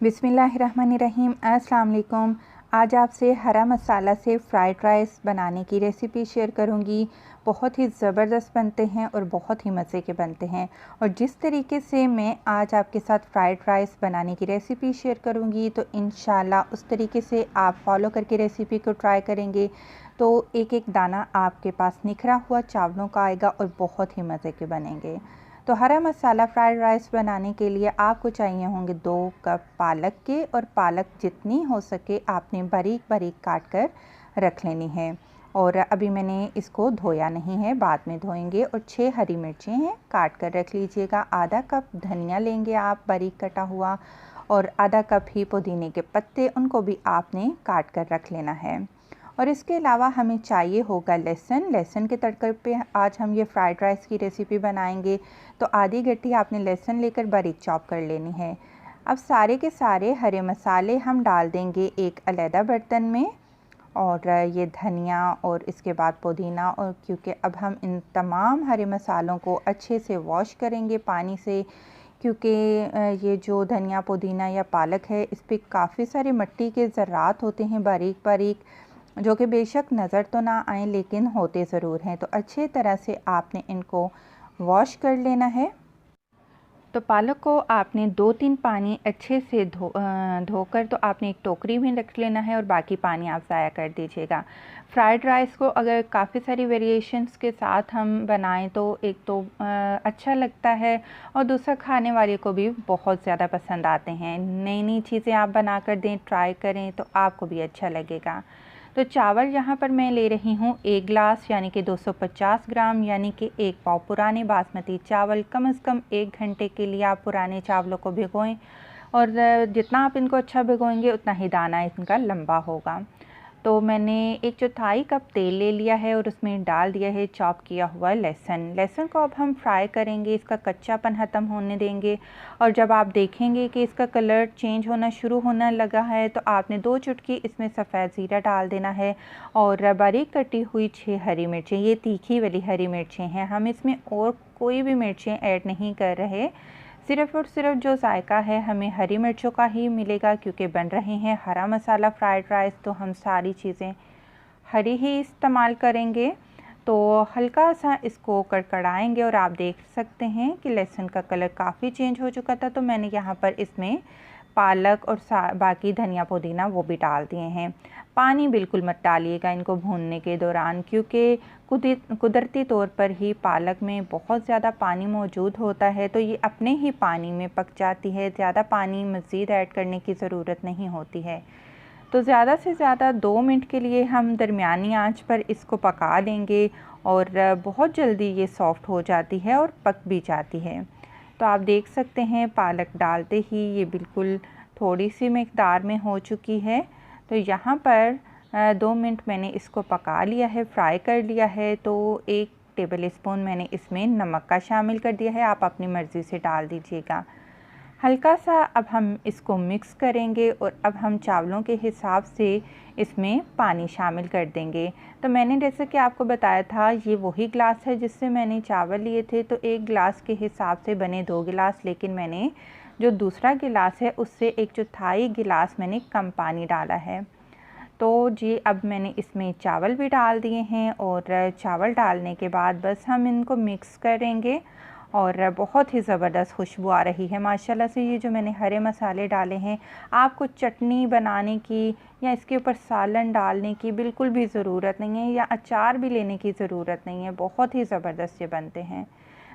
बिस्मिल्लाहिर्रहमानिर्रहीम। अस्सलाम वालेकुम। आज आपसे हरा मसाला से फ़्राइड राइस बनाने की रेसिपी शेयर करूंगी। बहुत ही ज़बरदस्त बनते हैं और बहुत ही मज़े के बनते हैं। और जिस तरीके से मैं आज आपके साथ फ़्राइड राइस बनाने की रेसिपी शेयर करूंगी तो इंशाल्लाह उस तरीके से आप फॉलो करके रेसिपी को ट्राई करेंगे तो एक एक दाना आपके पास निखरा हुआ चावलों का आएगा और बहुत ही मज़े के बनेंगे। तो हरा मसाला फ़्राइड राइस बनाने के लिए आपको चाहिए होंगे 2 कप पालक के, और पालक जितनी हो सके आपने बारीक बारीक काट कर रख लेनी है। और अभी मैंने इसको धोया नहीं है, बाद में धोएंगे। और 6 हरी मिर्चें हैं, काट कर रख लीजिएगा। आधा कप धनिया लेंगे आप बारीक कटा हुआ, और आधा कप ही पुदीने के पत्ते, उनको भी आपने काट कर रख लेना है। और इसके अलावा हमें चाहिए होगा लहसुन। लहसुन के तड़के पे आज हम ये फ़्राइड राइस की रेसिपी बनाएंगे। तो आधी गट्टी आपने लहसुन लेकर बारीक चॉप कर लेनी है। अब सारे के सारे हरे मसाले हम डाल देंगे एक अलग बर्तन में। और ये धनिया और इसके बाद पुदीना, और क्योंकि अब हम इन तमाम हरे मसालों को अच्छे से वॉश करेंगे पानी से, क्योंकि ये जो धनिया पुदीना या पालक है इस पर काफ़ी सारे मिट्टी के ज़र्रात होते हैं बारीक बारीक, जो कि बेशक नज़र तो ना आए लेकिन होते ज़रूर हैं। तो अच्छे तरह से आपने इनको वॉश कर लेना है। तो पालक को आपने 2-3 पानी अच्छे से धोकर तो आपने एक टोकरी में रख लेना है, और बाकी पानी आप ज़ाया कर दीजिएगा। फ़्राइड राइस को अगर काफ़ी सारी वेरिएशंस के साथ हम बनाएं तो एक तो अच्छा लगता है, और दूसरा खाने वाले को भी बहुत ज़्यादा पसंद आते हैं। नई नई चीज़ें आप बना कर दें, ट्राई करें तो आपको भी अच्छा लगेगा। तो चावल यहाँ पर मैं ले रही हूँ 1 गिलास, यानी कि 250 ग्राम, यानी कि 1 पाव पुराने बासमती चावल। कम से कम 1 घंटे के लिए आप पुराने चावलों को भिगोएं, और जितना आप इनको अच्छा भिगोएंगे उतना ही दाना इनका लंबा होगा। तो मैंने 1/4 कप तेल ले लिया है और उसमें डाल दिया है चॉप किया हुआ लहसुन। लहसुन को अब हम फ्राई करेंगे, इसका कच्चापन ख़त्म होने देंगे। और जब आप देखेंगे कि इसका कलर चेंज होना शुरू होने लगा है तो आपने 2 चुटकी इसमें सफ़ेद ज़ीरा डाल देना है, और बारीक कटी हुई 6 हरी मिर्चें, ये तीखी वाली हरी मिर्चें हैं। हम इसमें और कोई भी मिर्चें ऐड नहीं कर रहे, सिर्फ़ और सिर्फ जो जायका है हमें हरी मिर्चों का ही मिलेगा, क्योंकि बन रहे हैं हरा मसाला फ़्राइड राइस, तो हम सारी चीज़ें हरी ही इस्तेमाल करेंगे। तो हल्का सा इसको कड़कड़ाएंगे, और आप देख सकते हैं कि लहसुन का कलर काफ़ी चेंज हो चुका था। तो मैंने यहाँ पर इसमें पालक और बाकी धनिया पुदीना वो भी डाल दिए हैं। पानी बिल्कुल मत डालिएगा इनको भूनने के दौरान, क्योंकि कुदरती तौर पर ही पालक में बहुत ज़्यादा पानी मौजूद होता है, तो ये अपने ही पानी में पक जाती है। ज़्यादा पानी मज़ीद ऐड करने की ज़रूरत नहीं होती है। तो ज़्यादा से ज़्यादा 2 मिनट के लिए हम दरमियानी आंच पर इसको पका लेंगे, और बहुत जल्दी ये सॉफ़्ट हो जाती है और पक भी जाती है। तो आप देख सकते हैं पालक डालते ही ये बिल्कुल थोड़ी सी मिक़दार में हो चुकी है। तो यहाँ पर 2 मिनट मैंने इसको पका लिया है, फ्राई कर लिया है। तो 1 टेबल स्पून मैंने इसमें नमक का शामिल कर दिया है, आप अपनी मर्ज़ी से डाल दीजिएगा। हल्का सा अब हम इसको मिक्स करेंगे, और अब हम चावलों के हिसाब से इसमें पानी शामिल कर देंगे। तो मैंने जैसे कि आपको बताया था ये वही गिलास है जिससे मैंने चावल लिए थे, तो 1 गिलास के हिसाब से बने 2 गिलास, लेकिन मैंने जो दूसरा गिलास है उससे 1/4 गिलास मैंने कम पानी डाला है। तो जी अब मैंने इसमें चावल भी डाल दिए हैं, और चावल डालने के बाद बस हम इनको मिक्स करेंगे, और बहुत ही ज़बरदस्त खुशबू आ रही है माशाल्लाह से। ये जो मैंने हरे मसाले डाले हैं, आपको चटनी बनाने की या इसके ऊपर सालन डालने की बिल्कुल भी ज़रूरत नहीं है, या अचार भी लेने की ज़रूरत नहीं है। बहुत ही ज़बरदस्त ये बनते हैं।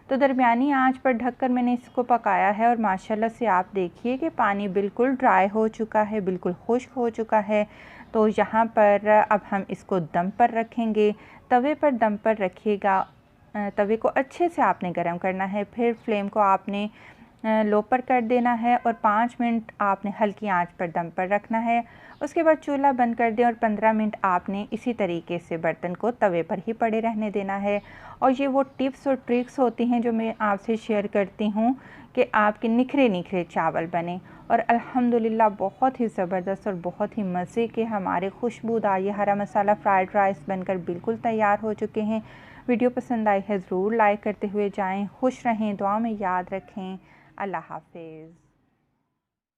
तो दरमियानी आंच पर ढककर मैंने इसको पकाया है, और माशाल्लाह से आप देखिए कि पानी बिल्कुल ड्राई हो चुका है, बिल्कुल खुश्क हो चुका है। तो यहाँ पर अब हम इसको दम पर रखेंगे। तवे पर दम पर रखिएगा, तवे को अच्छे से आपने गरम करना है, फिर फ्लेम को आपने लो पर कर देना है, और 5 मिनट आपने हल्की आंच पर दम पर रखना है। उसके बाद चूल्हा बंद कर दें, और 15 मिनट आपने इसी तरीके से बर्तन को तवे पर ही पड़े रहने देना है। और ये वो टिप्स और ट्रिक्स होती हैं जो मैं आपसे शेयर करती हूँ कि आपके निखरे निखरे चावल बने। और अल्हम्दुलिल्लाह बहुत ही ज़बरदस्त और बहुत ही मज़े के हमारे खुशबूदार ये हरा मसाला फ़्राइड राइस बनकर बिल्कुल तैयार हो चुके हैं। वीडियो पसंद आई है ज़रूर लाइक करते हुए जाएं। खुश रहें, दुआ में याद रखें। अल्लाह हाफ़िज़।